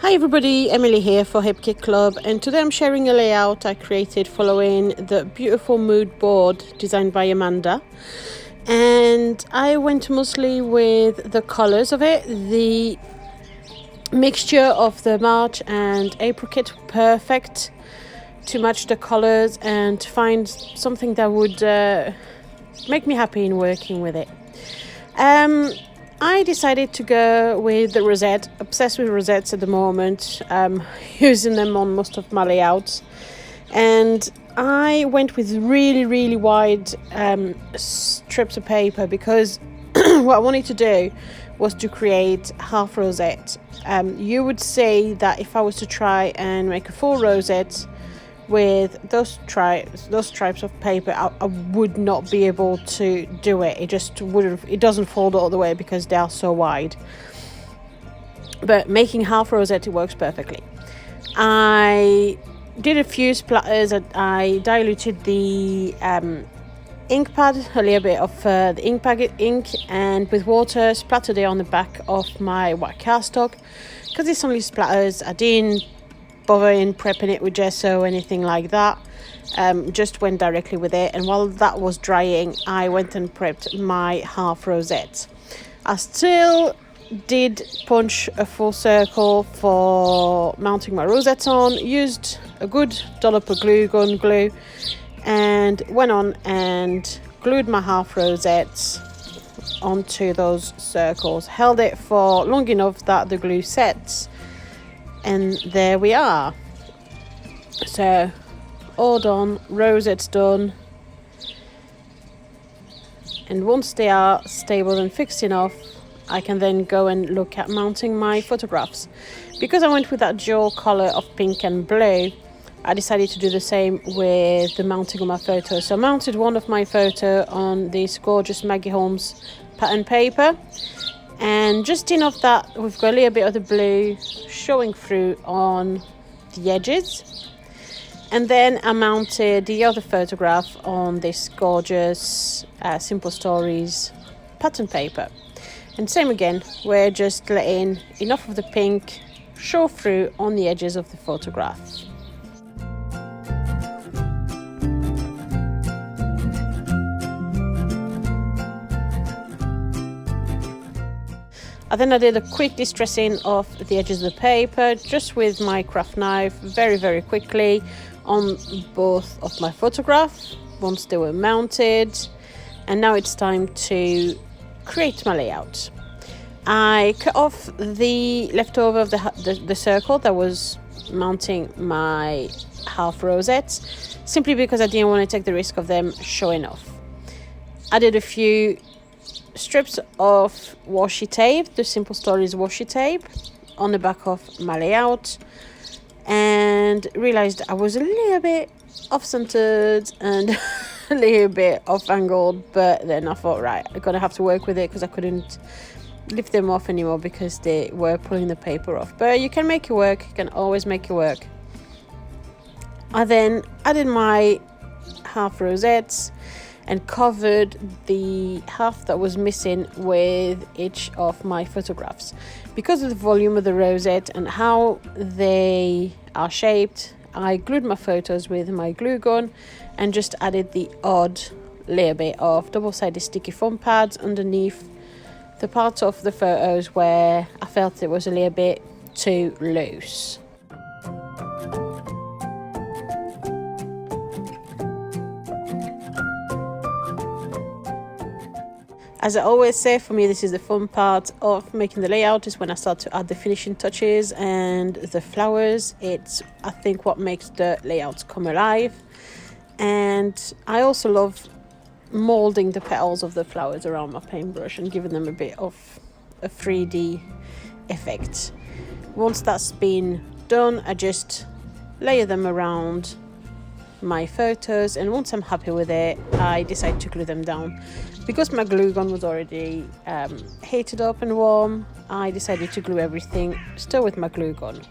Hi everybody, Emily here for Hip Kit Club, and today I'm sharing a layout I created following the beautiful mood board designed by Amanda. And I went mostly with the colors of it. The mixture of the March and April kit perfect to match the colors and to find something that would make me happy in working with it. I decided to go with the rosette, obsessed with rosettes at the moment, using them on most of my layouts. And I went with really wide strips of paper because what I wanted to do was to create half rosette. You would say that if I was to try and make a full rosette with those stripes of paper, I would not be able to do it. It just wouldn't. It doesn't fold all the way because they are so wide. But making half rosette, it works perfectly. I did a few splatters. I diluted the ink pad, a little bit of the ink, and with water splattered it on the back of my white cardstock. Because it's only splatters, I didn't bother in prepping it with gesso or anything like that. Just went directly with it, and while that was drying I went and prepped my half rosette. I still did punch a full circle for mounting my rosettes on, used a good dollop of gun glue, and went on and glued my half rosettes onto those circles, held it for long enough that the glue sets, and there we are. So all done, rosettes done, and once they are stable and fixed enough, I can then go and look at mounting my photographs. Because I went with that dual color of pink and blue, I decided to do the same with the mounting of my photo. So I mounted one of my photo on this gorgeous Maggie Holmes pattern paper, and just enough that we've got a little bit of the blue showing through on the edges. And then I mounted the other photograph on this gorgeous Simple Stories pattern paper. And same again, we're just letting enough of the pink show through on the edges of the photograph. Then I did a quick distressing of the edges of the paper just with my craft knife, very quickly on both of my photographs once they were mounted. And now it's time to create my layout. I cut off the leftover of the circle that was mounting my half rosettes, simply because I didn't want to take the risk of them showing off. I did a few strips of washi tape, the Simple Stories washi tape, on the back of my layout, and realized I was a little bit off-centered and a little bit off-angled, but then I thought, right, I'm gonna have to work with it because I couldn't lift them off anymore because they were pulling the paper off. But you can make it work, you can always make it work. I then added my half rosettes and covered the half that was missing with each of my photographs. Because of the volume of the rosette and how they are shaped, I glued my photos with my glue gun and just added the odd little bit of double-sided sticky foam pads underneath the parts of the photos where I felt it was a little bit too loose. As I always say, for me this is the fun part of making the layout, is when I start to add the finishing touches and the flowers. It's, I think, what makes the layouts come alive. And I also love moulding the petals of the flowers around my paintbrush and giving them a bit of a 3D effect. Once that's been done, I just layer them around my photos, and once I'm happy with it, I decide to glue them down. Because my glue gun was already heated up and warm, I decided to glue everything still with my glue gun.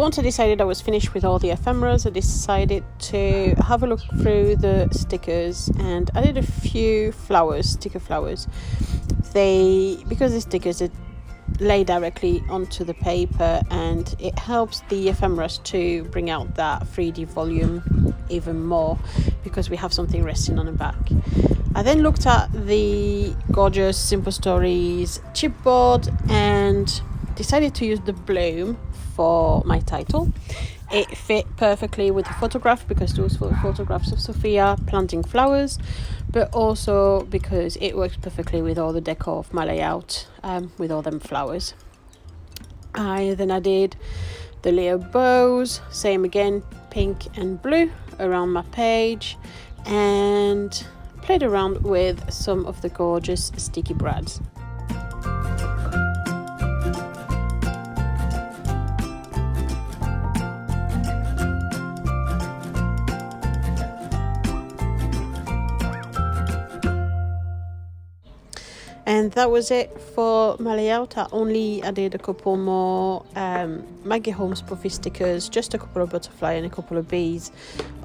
once I decided I was finished with all the ephemeras, I decided to have a look through the stickers, and I did a few sticker flowers. Because the stickers lay directly onto the paper, and it helps the ephemeras to bring out that 3D volume even more, because we have something resting on the back. I then looked at the gorgeous Simple Stories chipboard and decided to use the bloom for my title. It fit perfectly with the photograph, because those were photographs of Sophia planting flowers, but also because it works perfectly with all the decor of my layout, with all them flowers. I did the layer bows, same again, pink and blue around my page, and played around with some of the gorgeous sticky brads. And that was it for my layout. I added a couple more Maggie Holmes puffy stickers, just a couple of butterfly and a couple of bees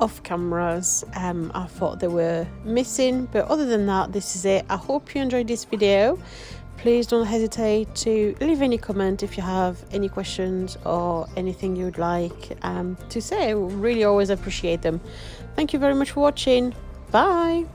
off cameras. I thought they were missing, but other than that, this is it. I hope you enjoyed this video. Please don't hesitate to leave any comment if you have any questions or anything you'd like to say. I really always appreciate them. Thank you very much for watching. Bye.